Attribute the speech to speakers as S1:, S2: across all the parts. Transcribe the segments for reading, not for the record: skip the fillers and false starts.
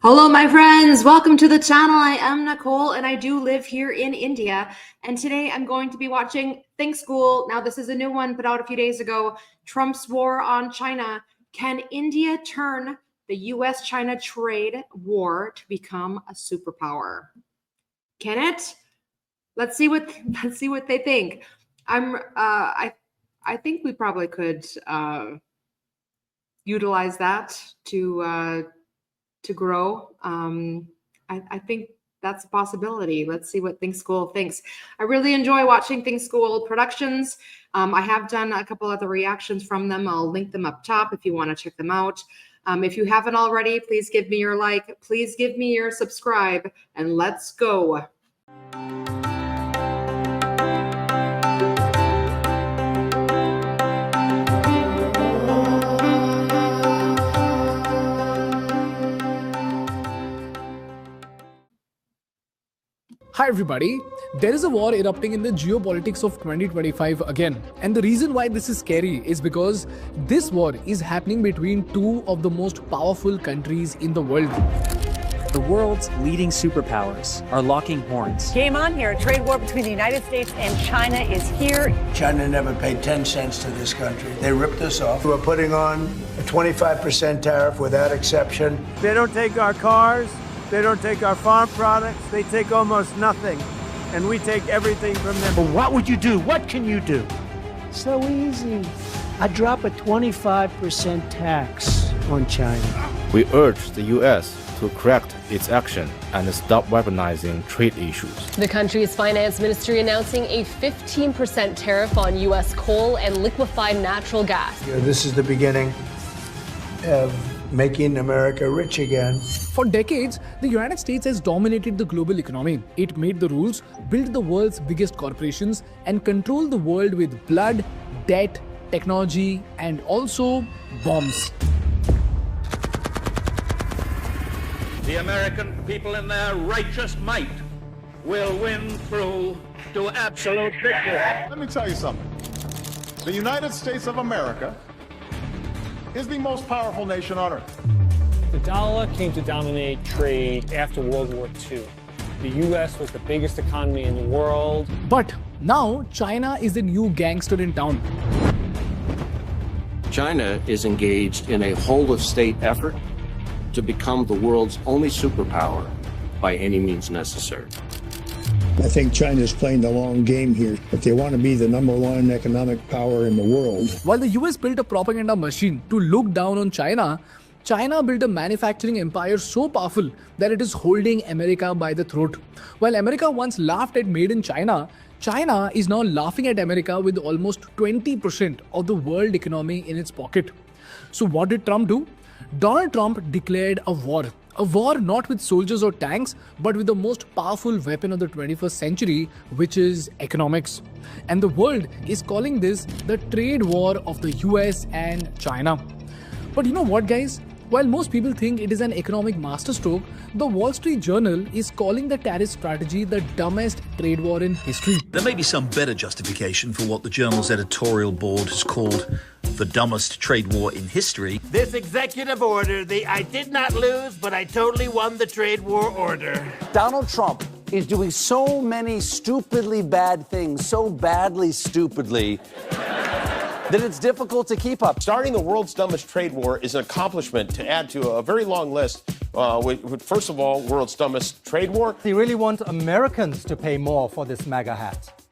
S1: Hello, my friends. Welcome to the channel. I am Nicole and I do live here in India. And today I'm going to be watching Think School. Now, this is a new one put out a few days ago. Trump's war on China. Can India turn the US-China trade war to become a superpower? Can it? Let's see what they think. I think we probably could utilize that to grow. I think that's a possibility. Let's see what Think School thinks. I really enjoy watching Think School productions. I have done a couple other reactions from them. I'll link them up top if you want to check them out. If you haven't already, please give me your like, please give me your subscribe, and let's go.
S2: Hi everybody, there is a war erupting in the geopolitics of 2025 again, and the reason why this is scary is because this war is happening between two of the most powerful countries in the world.
S3: The world's leading superpowers are locking horns.
S4: Game on here. A trade war between the United States and China is here.
S5: China never paid 10 cents to this country. They ripped us off. We're putting on a 25% tariff without exception.
S6: They don't take our cars. They don't take our farm products. They take almost nothing. And we take everything from them.
S7: But what would you do? What can you do?
S8: So easy. I drop a 25% tax on China.
S9: We urge the U.S. to correct its action and stop weaponizing trade issues.
S10: The country's finance ministry announcing a 15% tariff on U.S. coal and liquefied natural gas.
S5: This is the beginning of making America rich again.
S2: For decades, the United States has dominated the global economy. It made the rules, built the world's biggest corporations, and controlled the world with blood, debt, technology, and also bombs.
S11: The American people in their righteous might will win through to absolute victory.
S12: Let me tell you something. The United States of America is the most powerful nation on earth.
S13: The dollar came to dominate trade after World War II. The US was the biggest economy in the world.
S2: But now China is the new gangster in town.
S14: China is engaged in a whole-of-state effort to become the world's only superpower by any means necessary.
S15: I think China is playing the long game here. If they want to be the #1 economic power in the world.
S2: While the US built a propaganda machine to look down on China, China built a manufacturing empire so powerful that it is holding America by the throat. While America once laughed at Made in China, China is now laughing at America with almost 20% of the world economy in its pocket. So what did Trump do? Donald Trump declared a war. A war not with soldiers or tanks, but with the most powerful weapon of the 21st century, which is economics. And the world is calling this the trade war of the US and China. But you know what, guys? While most people think it is an economic masterstroke, the Wall Street Journal is calling the tariff strategy the dumbest trade war in history.
S16: There may be some better justification for what the journal's editorial board has called the dumbest trade war in history.
S6: This executive order, I did not lose, but I totally won the trade war order.
S17: Donald Trump is doing so many stupidly bad things, so badly stupidly, that it's difficult to keep up.
S18: Starting the world's dumbest trade war is an accomplishment to add to a very long list. First of all, world's dumbest trade war.
S19: They really want Americans to pay more for this MAGA hat.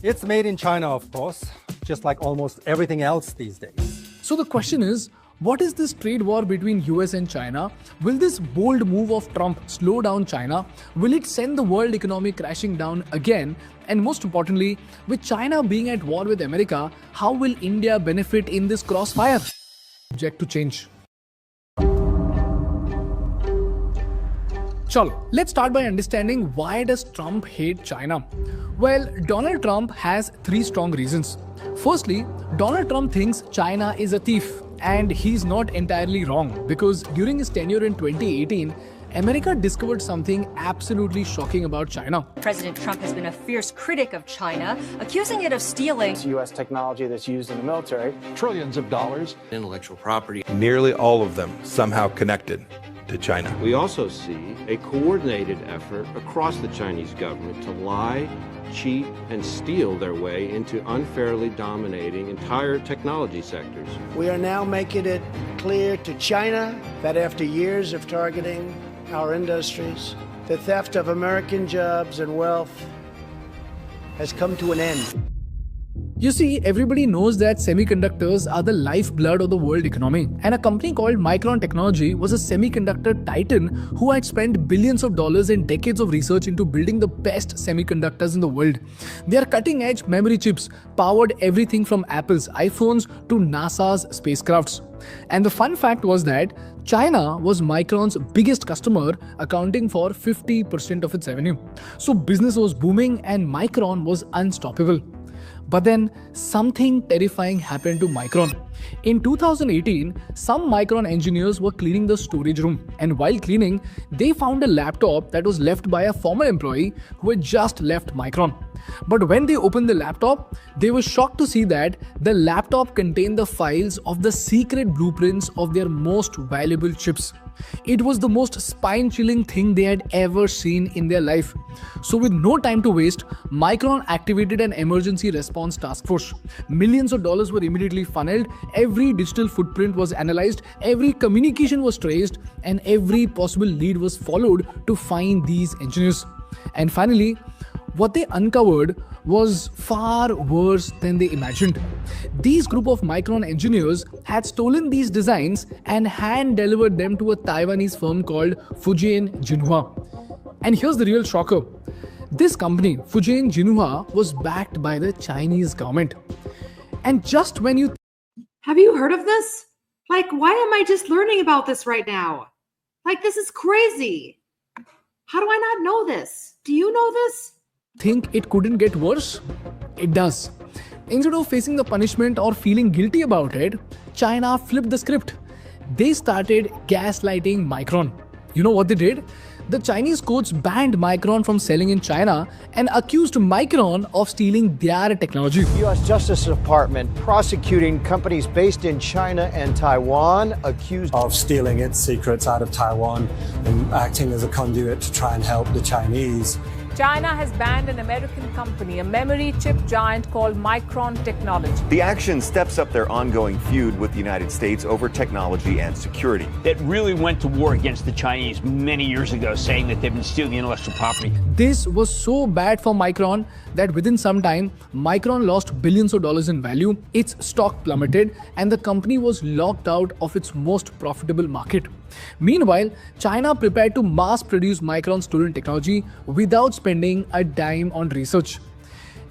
S19: It's made in China, of course, just like almost everything else these days.
S2: So the question is, what is this trade war between US and China? Will this bold move of Trump slow down China? Will it send the world economy crashing down again? And most importantly, with China being at war with America, how will India benefit in this crossfire? Subject to change. Chalo, let's start by understanding why does Trump hate China? Well, Donald Trump has 3 strong reasons. Firstly, Donald Trump thinks China is a thief. And he's not entirely wrong, because during his tenure in 2018, America discovered something absolutely shocking about China.
S20: President Trump has been a fierce critic of China, accusing it of stealing
S6: U.S. technology that's used in the military.
S5: Trillions of dollars.
S14: Intellectual property.
S15: Nearly all of them somehow connected
S21: to China.
S14: We also see a coordinated effort across the Chinese government to lie, cheat, and steal their way into unfairly dominating entire technology sectors.
S5: We are now making it clear to China that after years of targeting our industries, the theft of American jobs and wealth has come to an end.
S2: You see, everybody knows that semiconductors are the lifeblood of the world economy. And a company called Micron Technology was a semiconductor titan who had spent billions of dollars and decades of research into building the best semiconductors in the world. Their cutting-edge memory chips powered everything from Apple's iPhones to NASA's spacecrafts. And the fun fact was that China was Micron's biggest customer, accounting for 50% of its revenue. So business was booming and Micron was unstoppable. But then something terrifying happened to Micron. In 2018, some Micron engineers were cleaning the storage room, and while cleaning, they found a laptop that was left by a former employee who had just left Micron. But when they opened the laptop, they were shocked to see that the laptop contained the files of the secret blueprints of their most valuable chips. It was the most spine-chilling thing they had ever seen in their life. So with no time to waste, Micron activated an emergency response task force. Millions of dollars were immediately funneled, every digital footprint was analyzed, every communication was traced, and every possible lead was followed to find these engineers. And finally, what they uncovered was far worse than they imagined. These group of Micron engineers had stolen these designs and hand-delivered them to a Taiwanese firm called Fujian Jinhua. And here's the real shocker. This company, Fujian Jinhua, was backed by the Chinese government. And just when you...
S1: Have you heard of this? Like, why am I just learning about this right now? Like, this is crazy. How do I not know this? Do you know this?
S2: think it couldn't get worse? It does. Instead of facing the punishment or feeling guilty about it, China flipped the script. They started gaslighting Micron. You know what they did? The Chinese courts banned Micron from selling in China and accused Micron of stealing their technology.
S22: The U.S. Justice Department prosecuting companies based in China and Taiwan accused
S19: of stealing its secrets out of Taiwan and acting as a conduit to try and help the Chinese.
S23: China has banned an American company, a memory chip giant called Micron Technology.
S24: The action steps up their ongoing feud with the United States over technology and security.
S25: It really went to war against the Chinese many years ago, saying that they've been stealing intellectual property.
S2: This was so bad for Micron that within some time, Micron lost billions of dollars in value, its stock plummeted, and the company was locked out of its most profitable market. Meanwhile, China prepared to mass-produce Micron's stolen technology without spending a dime on research.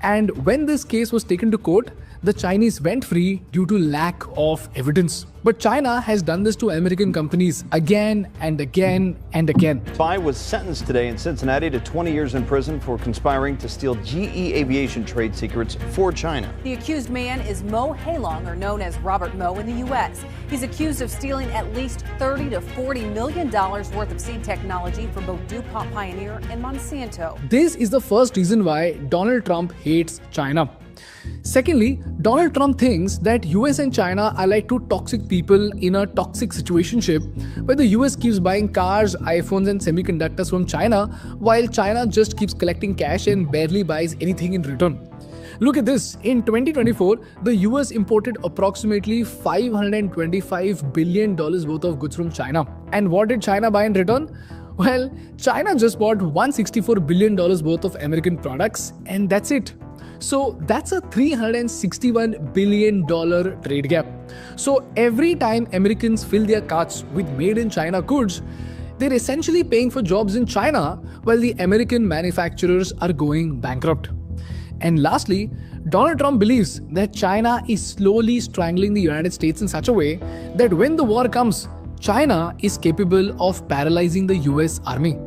S2: And when this case was taken to court, the Chinese went free due to lack of evidence. But China has done this to American companies again and again and again.
S24: Spy was sentenced today in Cincinnati to 20 years in prison for conspiring to steal GE aviation trade secrets for China.
S20: The accused man is Mo Heilong, or known as Robert Mo in the U.S. He's accused of stealing at least $30 to $40 million worth of seed technology from both DuPont Pioneer and Monsanto.
S2: This is the first reason why Donald Trump hates China. Secondly, Donald Trump thinks that US and China are like two toxic people in a toxic situationship where the US keeps buying cars, iPhones and semiconductors from China while China just keeps collecting cash and barely buys anything in return. Look at this. In 2024, the US imported approximately $525 billion worth of goods from China. And what did China buy in return? Well, China just bought $164 billion worth of American products, and that's it. So that's a $361 billion trade gap. So every time Americans fill their carts with made in China goods, they're essentially paying for jobs in China while the American manufacturers are going bankrupt. And lastly, Donald Trump believes that China is slowly strangling the United States in such a way that when the war comes, China is capable of paralyzing the US army.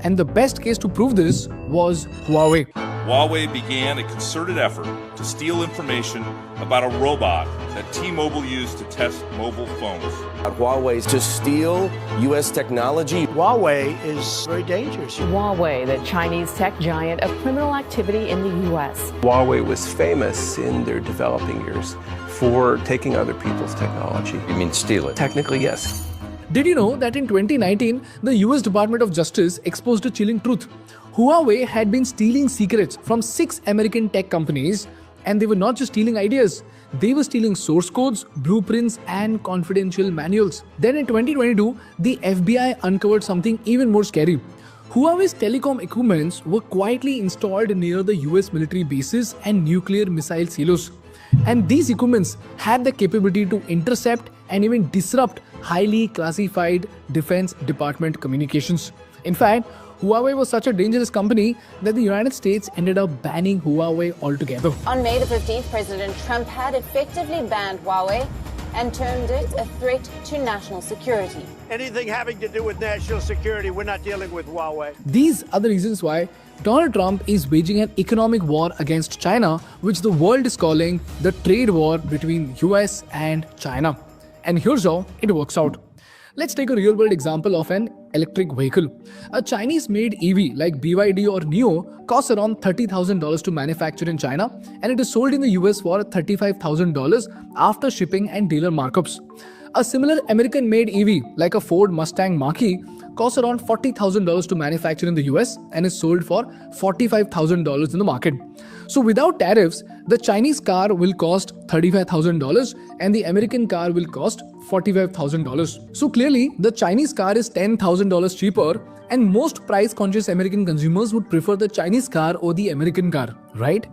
S2: And the best case to prove this was Huawei.
S26: Huawei began a concerted effort to steal information about a robot that T-Mobile used to test mobile phones.
S17: Huawei to steal U.S. technology.
S5: Huawei is very dangerous.
S27: Huawei, the Chinese tech giant, of criminal activity in the U.S.
S28: Huawei was famous in their developing years for taking other people's technology.
S17: You mean steal it?
S28: Technically, yes.
S2: Did you know that in 2019, the US Department of Justice exposed a chilling truth? Huawei had been stealing secrets from 6 American tech companies, and they were not just stealing ideas. They were stealing source codes, blueprints, and confidential manuals. Then in 2022, the FBI uncovered something even more scary. Huawei's telecom equipments were quietly installed near the US military bases and nuclear missile silos. And these equipments had the capability to intercept and even disrupt highly classified Defense Department communications. In fact, Huawei was such a dangerous company that the United States ended up banning Huawei altogether.
S3: On May the 15th, President Trump had effectively banned Huawei and termed it a threat to national security.
S5: Anything having to do with national security, we're not dealing with Huawei.
S2: These are the reasons why Donald Trump is waging an economic war against China, which the world is calling the trade war between US and China. And here's how it works out. Let's take a real-world example of an electric vehicle. A Chinese-made EV like BYD or NIO costs around $30,000 to manufacture in China, and it is sold in the US for $35,000 after shipping and dealer markups. A similar American-made EV like a Ford Mustang Mach-E costs around $40,000 to manufacture in the US and is sold for $45,000 in the market. So without tariffs, the Chinese car will cost $35,000 and the American car will cost $45,000. So clearly, the Chinese car is $10,000 cheaper, and most price-conscious American consumers would prefer the Chinese car or the American car, right?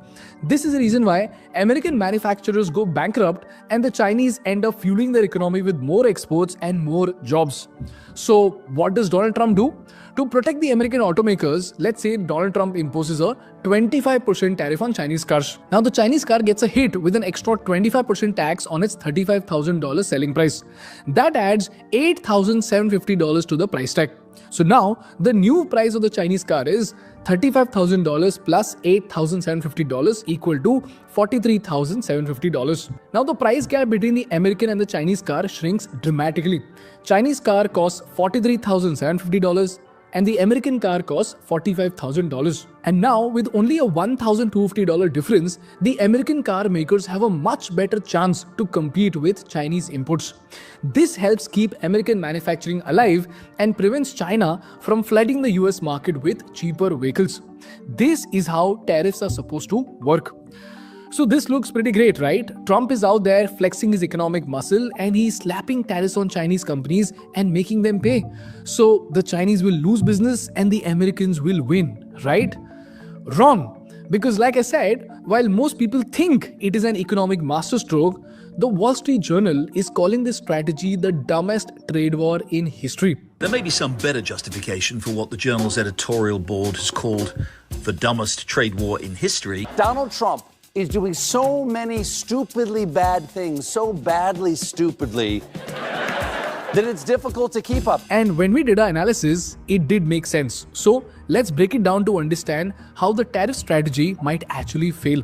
S2: This is the reason why American manufacturers go bankrupt and the Chinese end up fueling their economy with more exports and more jobs. So what does Donald Trump do? To protect the American automakers, let's say Donald Trump imposes a 25% tariff on Chinese cars. Now the Chinese car gets a hit with an extra 25% tax on its $35,000 selling price. That adds $8,750 to the price tag. So now the new price of the Chinese car is $35,000 plus $8,750 equal to $43,750. Now the price gap between the American and the Chinese car shrinks dramatically. Chinese car costs $43,750 and the American car costs $45,000. And now with only a $1,250 difference, the American car makers have a much better chance to compete with Chinese imports. This helps keep American manufacturing alive and prevents China from flooding the US market with cheaper vehicles. This is how tariffs are supposed to work. So this looks pretty great, right? Trump is out there flexing his economic muscle and he's slapping tariffs on Chinese companies and making them pay. So the Chinese will lose business and the Americans will win, right? Wrong. Because like I said, while most people think it is an economic masterstroke, the Wall Street Journal is calling this strategy the dumbest trade war in history.
S16: There may be some better justification for what the journal's editorial board has called the dumbest trade war in history.
S17: Donald Trump is doing so many stupidly bad things, so badly stupidly, that it's difficult to keep up.
S2: And when we did our analysis, it did make sense. So let's break it down to understand how the tariff strategy might actually fail.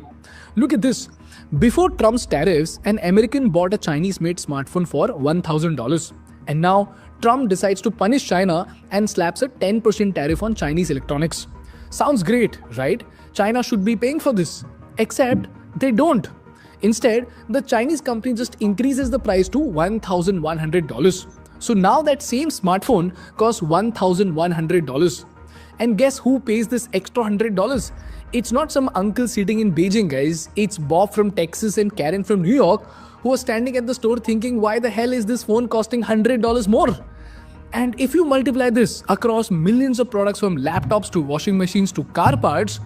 S2: Look at this. Before Trump's tariffs, an American bought a Chinese-made smartphone for $1,000. And now Trump decides to punish China and slaps a 10% tariff on Chinese electronics. Sounds great, right? China should be paying for this. Except they don't. Instead, the Chinese company just increases the price to $1,100. So now that same smartphone costs $1,100. And guess who pays this extra $100? It's not some uncle sitting in Beijing, guys. It's Bob from Texas and Karen from New York who are standing at the store thinking, why the hell is this phone costing $100 more? And if you multiply this across millions of products from laptops to washing machines to car parts,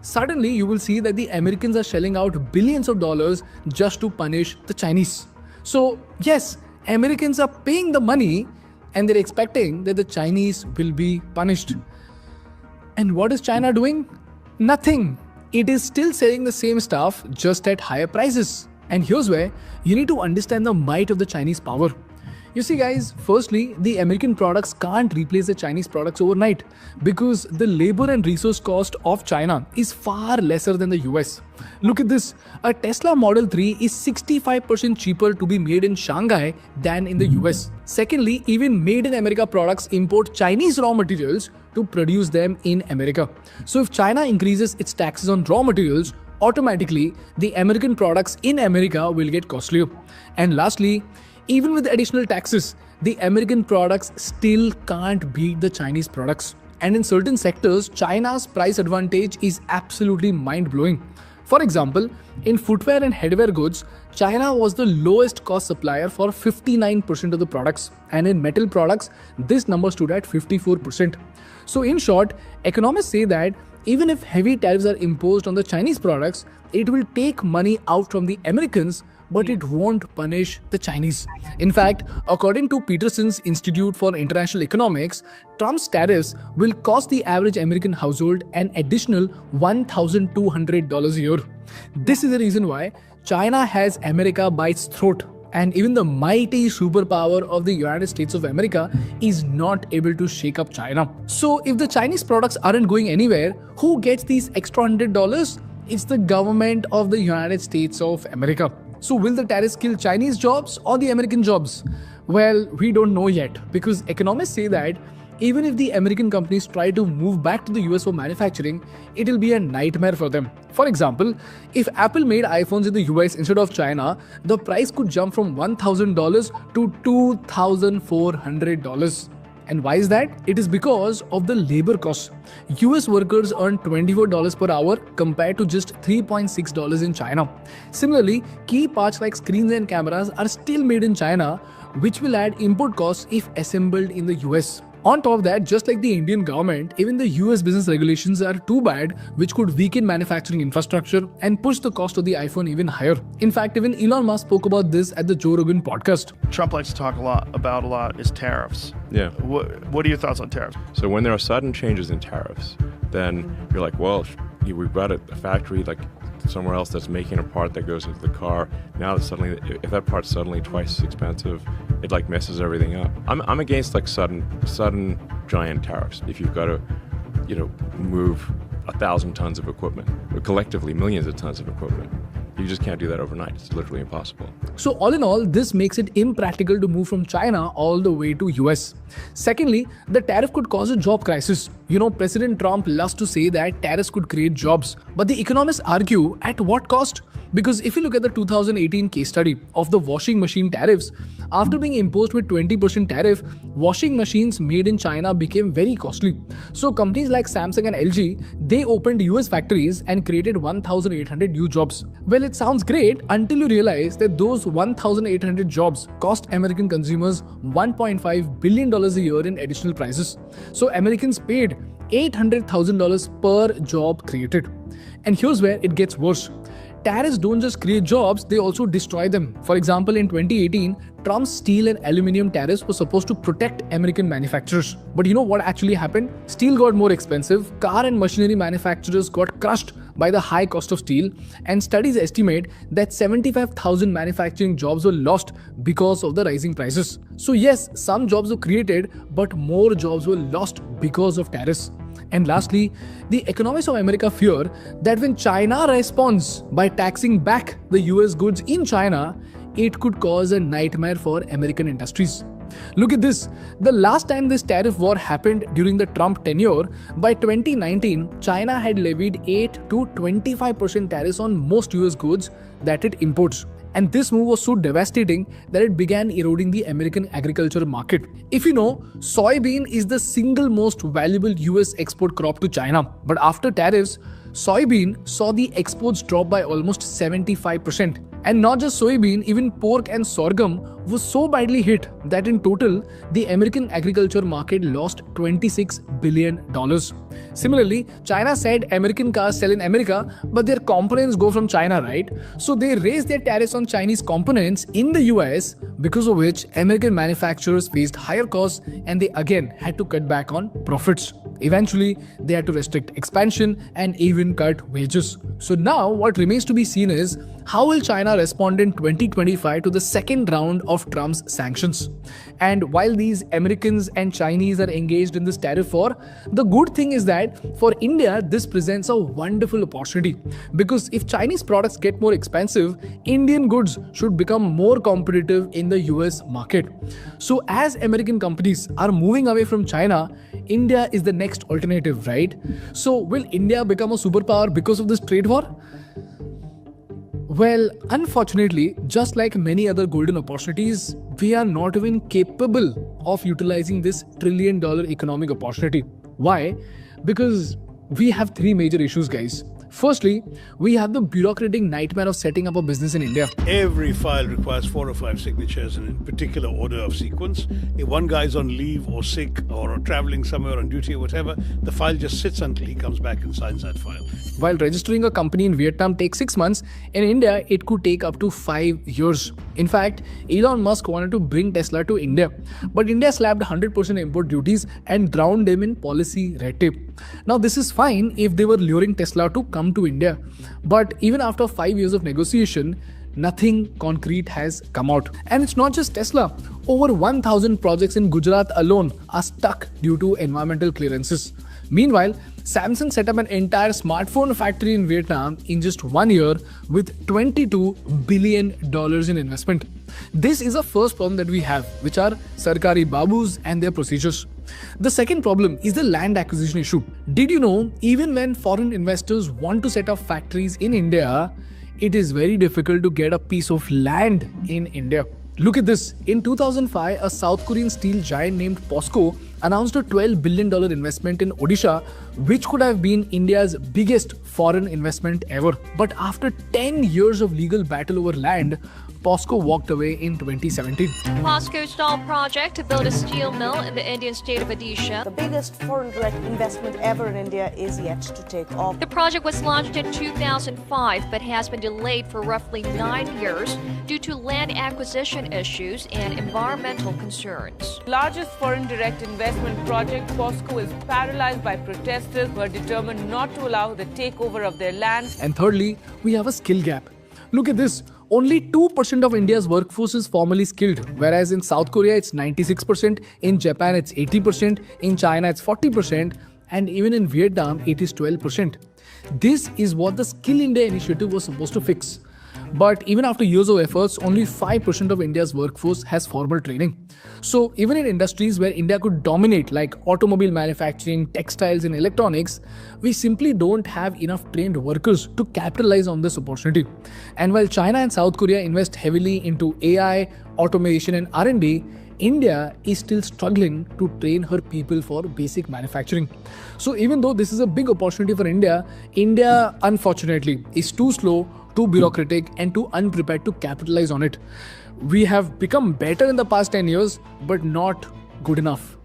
S2: suddenly you will see that the Americans are shelling out billions of dollars just to punish the Chinese. So yes, Americans are paying the money and they're expecting that the Chinese will be punished. And what is China doing? Nothing. It is still selling the same stuff just at higher prices. And here's where you need to understand the might of the Chinese power. You see guys, firstly, the American products can't replace the Chinese products overnight because the labor and resource cost of China is far lesser than the US. Look at this, a Tesla Model 3 is 65% cheaper to be made in Shanghai than in the US. Secondly, even made in America products import Chinese raw materials to produce them in America. So if China increases its taxes on raw materials, automatically the American products in America will get costlier. And lastly, even with the additional taxes, the American products still can't beat the Chinese products. And in certain sectors, China's price advantage is absolutely mind-blowing. For example, in footwear and headwear goods, China was the lowest cost supplier for 59% of the products, and in metal products, this number stood at 54%. So in short, economists say that even if heavy tariffs are imposed on the Chinese products, it will take money out from the Americans, but it won't punish the Chinese. In fact, according to Peterson's Institute for International Economics, Trump's tariffs will cost the average American household an additional $1,200 a year. This is the reason why China has America by its throat, and even the mighty superpower of the United States of America is not able to shake up China. So if the Chinese products aren't going anywhere, who gets these extra $100? It's the government of the United States of America. So will the tariffs kill Chinese jobs or the American jobs? Well, we don't know yet, because economists say that even if the American companies try to move back to the US for manufacturing, it'll be a nightmare for them. For example, if Apple made iPhones in the US instead of China, the price could jump from $1,000 to $2,400. And why is that? It is because of the labor costs. US workers earn $24 per hour compared to just $3.6 in China. Similarly, key parts like screens and cameras are still made in China, which will add import costs if assembled in the US. On top of that, just like the Indian government, even the US business regulations are too bad, which could weaken manufacturing infrastructure and push the cost of the iPhone even higher. In fact, even Elon Musk spoke about this at the Joe Rogan podcast.
S4: Trump likes to talk a lot is tariffs.
S7: Yeah.
S4: What are your thoughts on tariffs?
S7: So when there are sudden changes in tariffs, then you're like, well, we've got a factory like somewhere else that's making a part that goes into the car. Now that suddenly, if that part's suddenly twice as expensive, it like messes everything up. I'm against like sudden giant tariffs. If you've got to, move 1,000 tons of equipment, or collectively millions of tons of equipment, you just can't do that overnight. It's literally impossible.
S2: So all in all, this makes it impractical to move from China all the way to US. Secondly, the tariff could cause a job crisis. President Trump loves to say that tariffs could create jobs. But the economists argue, at what cost? Because if you look at the 2018 case study of the washing machine tariffs, after being imposed with 20% tariff, washing machines made in China became very costly. So companies like Samsung and LG, they opened US factories and created 1,800 new jobs. Well, it sounds great until you realize that those 1,800 jobs cost American consumers $1.5 billion a year in additional prices. So Americans paid $800,000 per job created. And here's where it gets worse. Tariffs don't just create jobs, they also destroy them. For example, in 2018, Trump's steel and aluminum tariffs were supposed to protect American manufacturers. But you know what actually happened? Steel got more expensive, car and machinery manufacturers got crushed by the high cost of steel, and studies estimate that 75,000 manufacturing jobs were lost because of the rising prices. So yes, some jobs were created, but more jobs were lost because of tariffs. And lastly, the economists of America fear that when China responds by taxing back the US goods in China, it could cause a nightmare for American industries. Look at this. The last time this tariff war happened during the Trump tenure, by 2019, China had levied 8 to 25% tariffs on most US goods that it imports. And this move was so devastating that it began eroding the American agriculture market. If you know, soybean is the single most valuable US export crop to China. But after tariffs, soybean saw the exports drop by almost 75%. And not just soybean, even pork and sorghum was so badly hit that in total, the American agriculture market lost $26 billion. Similarly, China said American cars sell in America, but their components go from China, right? So they raised their tariffs on Chinese components in the US, because of which American manufacturers faced higher costs and they again had to cut back on profits. Eventually, they had to restrict expansion and even cut wages. So now what remains to be seen is how will China respond in 2025 to the second round of Trump's sanctions? And while these Americans and Chinese are engaged in this tariff war, the good thing is that for India, this presents a wonderful opportunity. Because if Chinese products get more expensive, Indian goods should become more competitive in the US market. So as American companies are moving away from China, India is the next alternative, right? So will India become a superpower because of this trade war? Well, unfortunately, just like many other golden opportunities, we are not even capable of utilizing this trillion-dollar economic opportunity. Why? Because we have three major issues, guys. Firstly, we have the bureaucratic nightmare of setting up a business in India.
S8: Every file requires 4 or 5 signatures in particular order of sequence. If one guy's on leave or sick or traveling somewhere on duty or whatever, the file just sits until he comes back and signs that file.
S2: While registering a company in Vietnam takes 6 months, in India it could take up to 5 years. In fact, Elon Musk wanted to bring Tesla to India, but India slapped 100% import duties and drowned them in policy red tape. Now this is fine if they were luring Tesla to come to India, but even after 5 years of negotiation, nothing concrete has come out. And it's not just Tesla. Over 1,000 projects in Gujarat alone are stuck due to environmental clearances. Meanwhile, Samsung set up an entire smartphone factory in Vietnam in just 1 year with $22 billion in investment. This is a first problem that we have, which are Sarkari Babus and their procedures. The second problem is the land acquisition issue. Did you know, even when foreign investors want to set up factories in India, it is very difficult to get a piece of land in India. Look at this. In 2005, a South Korean steel giant named POSCO announced a $12 billion investment in Odisha, which could have been India's biggest foreign investment ever. But after 10 years of legal battle over land, POSCO walked away in 2017.
S9: POSCO's stall project to build a steel mill in the Indian state of Odisha.
S10: The biggest foreign direct investment ever in India is yet to take off.
S9: The project was launched in 2005 but has been delayed for roughly 9 years due to land acquisition issues and environmental concerns.
S23: Largest foreign direct investment project, POSCO is paralyzed by protesters who are determined not to allow the takeover of their land.
S2: And thirdly, we have a skill gap. Look at this. Only 2% of India's workforce is formally skilled, whereas in South Korea it's 96%, in Japan it's 80%, in China it's 40%, and even in Vietnam it is 12%. This is what the Skill India initiative was supposed to fix. But even after years of efforts, only 5% of India's workforce has formal training. So even in industries where India could dominate, like automobile manufacturing, textiles and electronics, we simply don't have enough trained workers to capitalize on this opportunity. And while China and South Korea invest heavily into AI, automation and R&D, India is still struggling to train her people for basic manufacturing. So even though this is a big opportunity for India, India unfortunately is too slow, too bureaucratic and too unprepared to capitalize on it. We have become better in the past 10 years, but not good enough.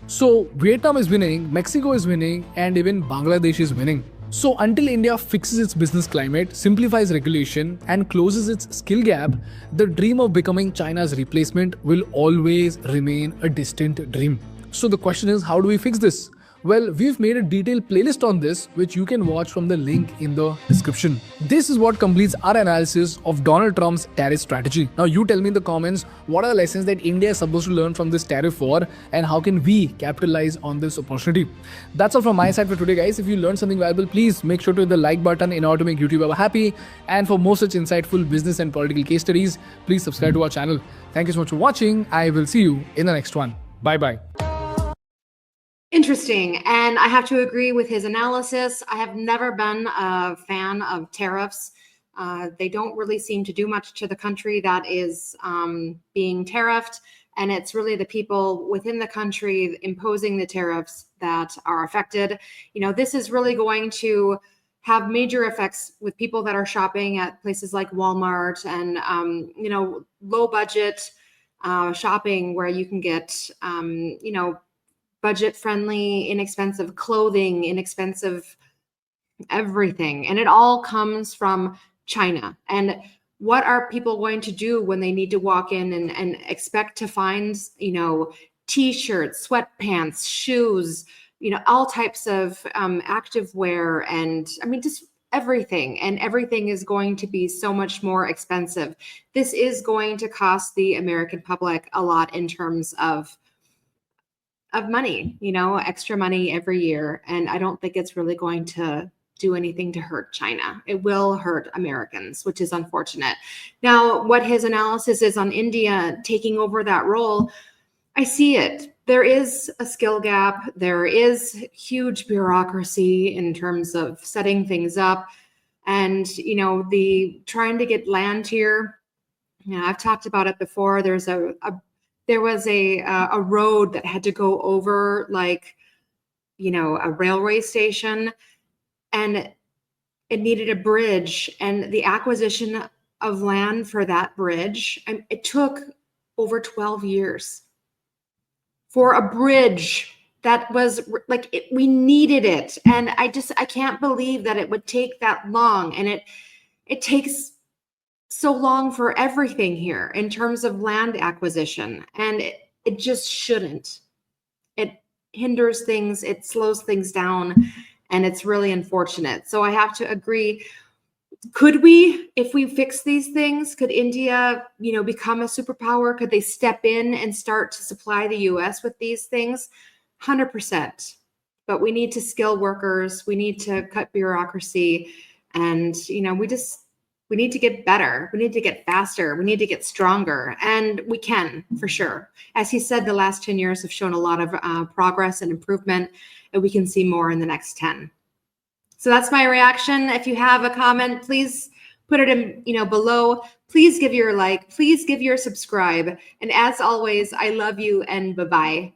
S2: So Vietnam is winning, Mexico is winning, and even Bangladesh is winning. So until India fixes its business climate, simplifies regulation, and closes its skill gap, the dream of becoming China's replacement will always remain a distant dream. So the question is, how do we fix this? Well, we've made a detailed playlist on this, which you can watch from the link in the description. This is what completes our analysis of Donald Trump's tariff strategy. Now you tell me in the comments, what are the lessons that India is supposed to learn from this tariff war and how can we capitalize on this opportunity? That's all from my side for today, guys. If you learned something valuable, please make sure to hit the like button in order to make YouTube happy. And for more such insightful business and political case studies, please subscribe to our channel. Thank you so much for watching. I will see you in the next one. Bye-bye.
S1: Interesting. And I have to agree with his analysis. I have never been a fan of tariffs. They don't really seem to do much to the country that is being tariffed. And it's really the people within the country imposing the tariffs that are affected. You know, this is really going to have major effects with people that are shopping at places like Walmart and, you know, low budget shopping where you can get, you know, budget-friendly, inexpensive clothing, inexpensive everything. And it all comes from China. And what are people going to do when they need to walk in and expect to find, you know, t-shirts, sweatpants, shoes, you know, all types of active wear and, I mean, just everything. And everything is going to be so much more expensive. This is going to cost the American public a lot in terms of money, you know, extra money every year. And I don't think it's really going to do anything to hurt China. It will hurt Americans, which is unfortunate. Now, what his analysis is on India taking over that role, I see it. There is a skill gap. There is huge bureaucracy in terms of setting things up. And, you know, the trying to get land here, you know, I've talked about it before. There was a road that had to go over, like, you know, a railway station, and it needed a bridge, and the acquisition of land for that bridge, it took over 12 years for a bridge that was like, we needed it. And I can't believe that it would take that long. And it takes so long for everything here in terms of land acquisition. And it just shouldn't. It hinders things, it slows things down, and it's really unfortunate. So I have to agree. Could we, if we fix these things, could India, you know, become a superpower? Could they step in and start to supply the US with these things? 100%. But we need to skill workers. We need to cut bureaucracy. And, you know, we need to get better. We need to get faster. We need to get stronger. And we can, for sure. As he said, the last 10 years have shown a lot of progress and improvement, and we can see more in the next 10. So that's my reaction. If you have a comment, please put it in, you know, below. Please give your like, please give your subscribe. And as always, I love you and bye-bye.